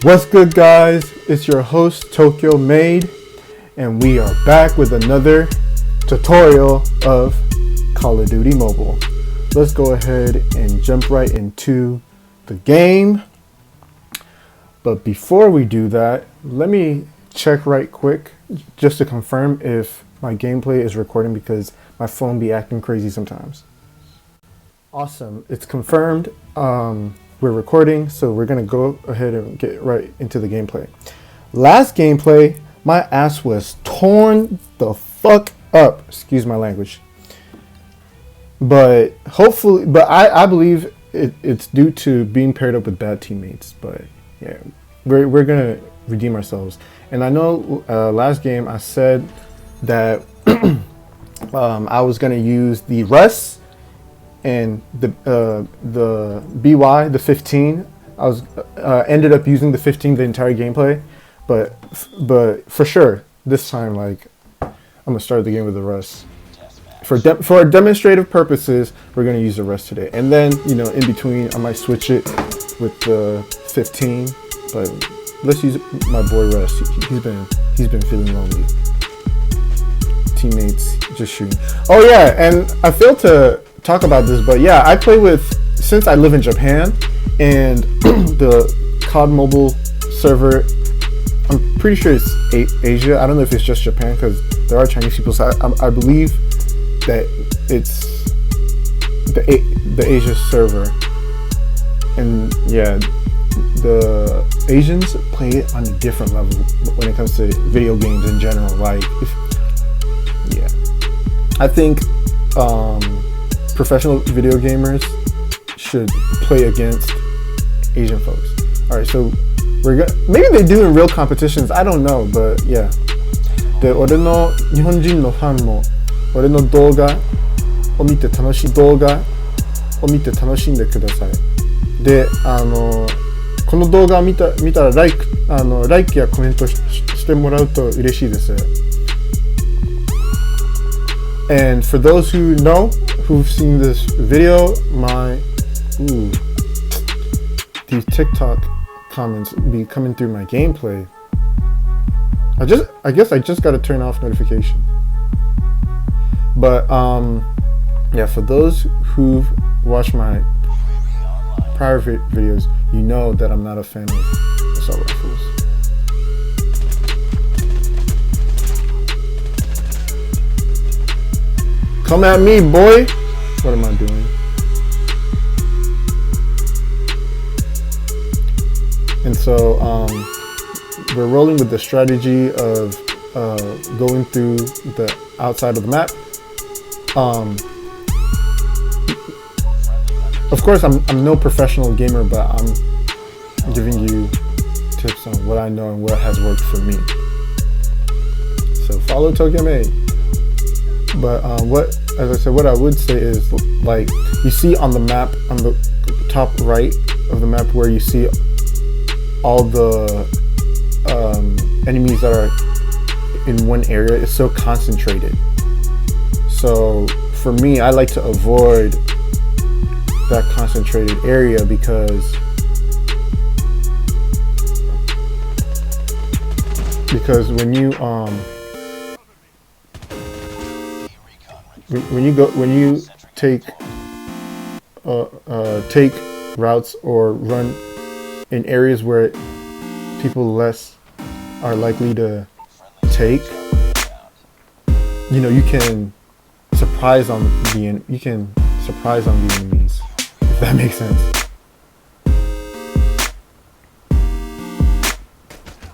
What's good, guys? It's your host Tokyo Made, and we are back with another tutorial of Call of Duty Mobile. Let's go ahead and jump right into the game. But before we do that, let me check right quick just to confirm if my gameplay is recording, because my phone be acting crazy sometimes. Awesome, it's confirmed. We're recording, so we're gonna go ahead and get right into the gameplay. Last gameplay, my ass was torn the fuck up. Excuse my language. But hopefully, I believe it's due to being paired up with bad teammates. But yeah, we're gonna redeem ourselves. And I know last game I said that I was gonna use the Russ and the BY, the 15. I was ended up using the 15 the entire gameplay, but for sure this time, like, I'm gonna start the game with the Russ. For demonstrative purposes, we're gonna use the Russ today, and then in between I might switch it with the 15. But let's use my boy Russ. He's been feeling lonely. Teammates just shooting. Oh yeah, and I failed to talk about this, but yeah, I play with, since I live in Japan, and the COD Mobile server, I'm pretty sure it's Asia. I don't know if it's just Japan, because there are Chinese people, so I believe that it's the Asia server. And yeah, the Asians play it on a different level when it comes to video games in general. Like, I think professional video gamers should play against Asian folks. All right, so maybe they do in real competitions. I don't know, but yeah. で、俺の日本人のファンも俺の動画を見て楽しんでください。で、この動画を見たらライクやコメントしてもらうと嬉しいです。And for those who know, who've seen this video, these TikTok comments be coming through my gameplay. I guess I just gotta turn off notification. But yeah, for those who've watched my prior videos, you know that I'm not a fan of assault rifles. Come at me, boy! What am I doing? And so we're rolling with the strategy of going through the outside of the map. Of course, I'm no professional gamer, but I'm giving you tips on what I know and what has worked for me. So follow Tokyo Made. But as I said, what I would say is, like, you see on the map, on the top right of the map, where you see all the enemies that are in one area, it's so concentrated. So for me, I like to avoid that concentrated area because when you take routes or run in areas where people less are likely to take, you can surprise on the enemies, if that makes sense.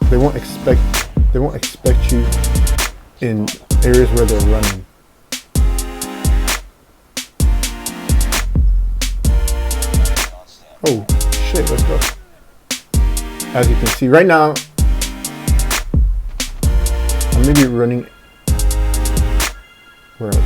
They won't expect you in areas where they're running. Oh shit, let's go. As you can see right now, I'm maybe running. Where are they?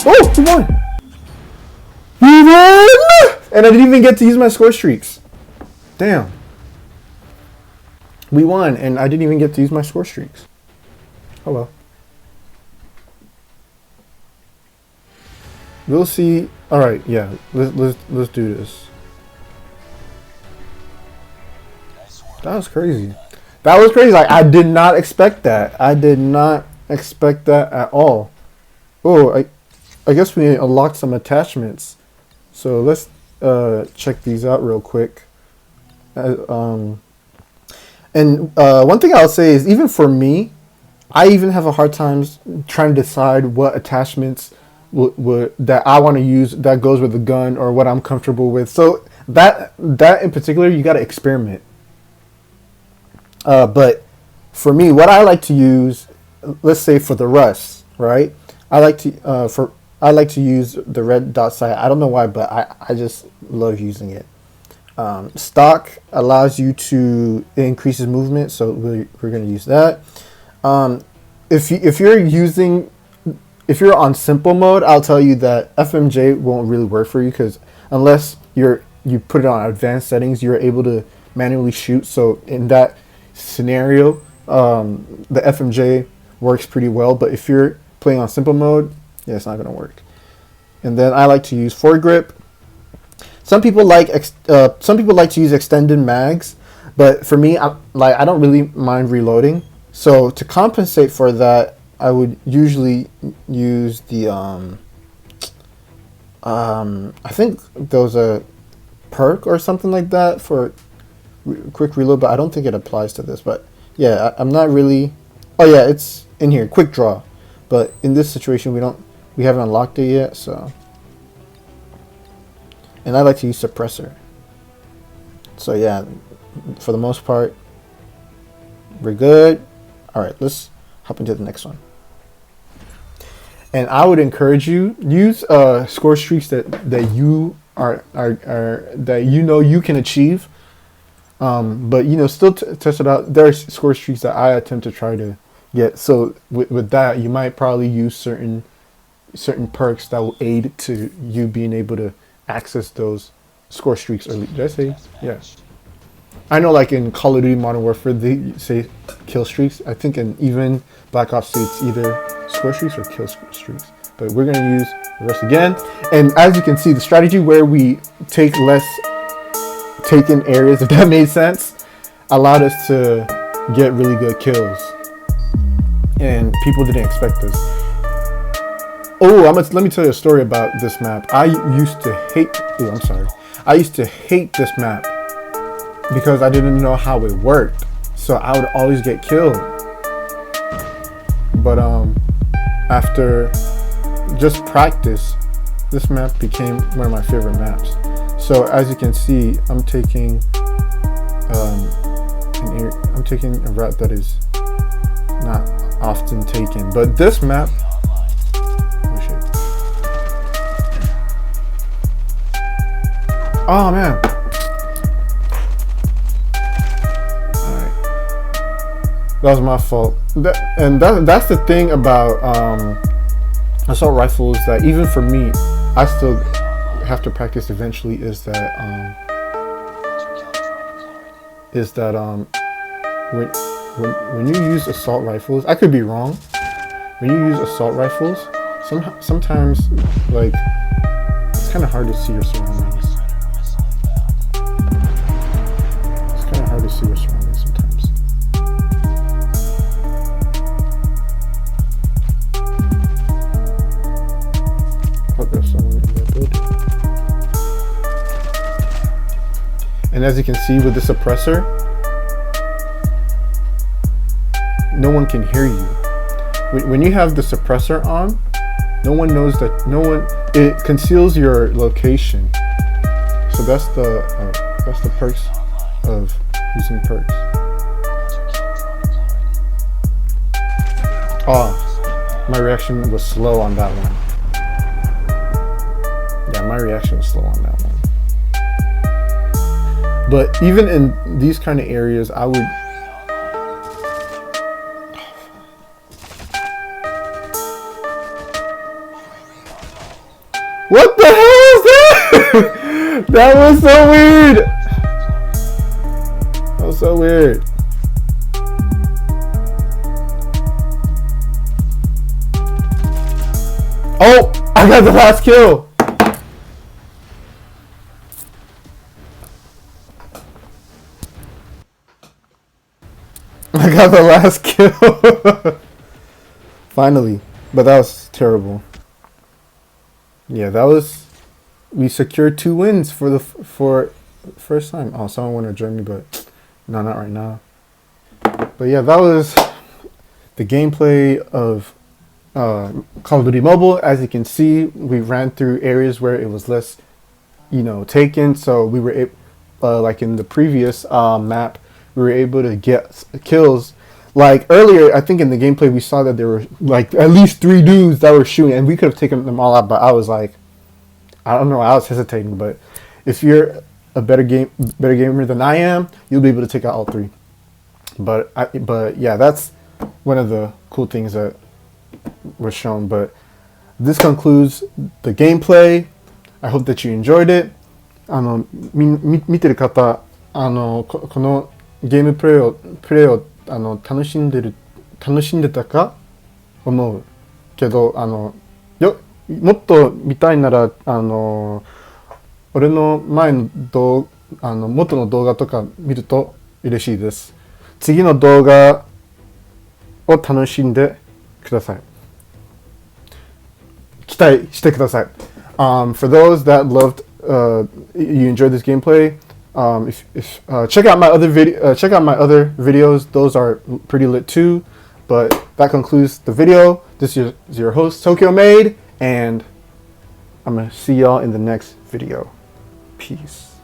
Oh, we won! We won! And I didn't even get to use my score streaks. Damn. We won, and I didn't even get to use my score streaks. Oh well. We'll see. All right, yeah. Let's do this. That was crazy. That was crazy. Like, I did not expect that. I did not expect that at all. Oh, I guess we unlocked some attachments. So let's check these out real quick. And one thing I'll say is, even for me, I even have a hard time trying to decide what attachments that I want to use that goes with the gun, or what I'm comfortable with. So that in particular, you got to experiment. But for me, what I like to use, let's say for the Rust, right? I like to use the red dot sight. I don't know why, but I just love using it. Stock allows you to, it increases movement, so we're going to use that. If you're on simple mode, I'll tell you that FMJ won't really work for you, because unless you put it on advanced settings, you're able to manually shoot. So in that scenario, the FMJ works pretty well. But if you're playing on simple mode, yeah, it's not going to work. And then I like to use foregrip. Some people like to use extended mags, but for me, I don't really mind reloading. So to compensate for that, I would usually use the I think there was a perk or something like that for quick reload, but I don't think it applies to this. But yeah, I'm not really. Oh yeah, it's in here, quick draw. But in this situation, we haven't unlocked it yet, so. And I like to use suppressor. So yeah, for the most part, we're good. All right, let's hop into the next one. And I would encourage you, use score streaks that you are that you can achieve. But still test it out. There are score streaks that I attempt to try to get. So with that, you might probably use certain perks that will aid to you being able to access those score streaks early. Did I say? Yeah. I know, like in Call of Duty Modern Warfare, they say kill streaks. I think in even Black Ops 2, it's either score streaks or kill streaks. But we're going to use the rest again. And as you can see, the strategy where we take less taken areas, if that made sense, allowed us to get really good kills. And people didn't expect this. Oh, let me tell you a story about this map. I used to hate this map because I didn't know how it worked. So I would always get killed. But after just practice, this map became one of my favorite maps. So as you can see, I'm taking a route that is not often taken. But this map, oh man. Alright. That was my fault. That's the thing about assault rifles, that even for me, I still have to practice eventually, is that when you use assault rifles, I could be wrong. When you use assault rifles, sometimes like it's kind of hard to see your surroundings. It's kind of hard to see your surroundings sometimes. Oh, there's someone in that building. And as you can see with the suppressor, no one can hear you. When you have the suppressor on, no one knows that. It conceals your location. So that's the perks of using perks. Oh, my reaction was slow on that one. Yeah, my reaction was slow on that one. But even in these kind of areas, I would. What the hell is that? That was so weird. That was so weird. Oh, I got the last kill. I got the last kill. Finally. But that was terrible. Yeah, that was... We secured 2 wins for first time. Oh, someone wanted to join me, but no, not right now. But yeah, that was the gameplay of Call of Duty Mobile. As you can see, we ran through areas where it was less, taken. So we were like in the previous map, we were able to get kills. Like earlier, I think in the gameplay we saw that there were like at least 3 dudes that were shooting, and we could have taken them all out. But I was like, I don't know, I was hesitating. But if you're a better gamer than I am, you'll be able to take out all 3. But yeah, that's one of the cool things that was shown. But this concludes the gameplay. I hope that you enjoyed it. 見てる方、このゲームプレイを楽しんでたか思うけど、もっと見たいなら俺の前の元の動画とか見ると嬉しいです。次の動画を楽しんでください。期待してください。For those that loved, you enjoyed this gameplay. Check out my other videos. Those are pretty lit too. But that concludes the video. This is your host Tokyo Made, and I'm gonna see y'all in the next video. Peace.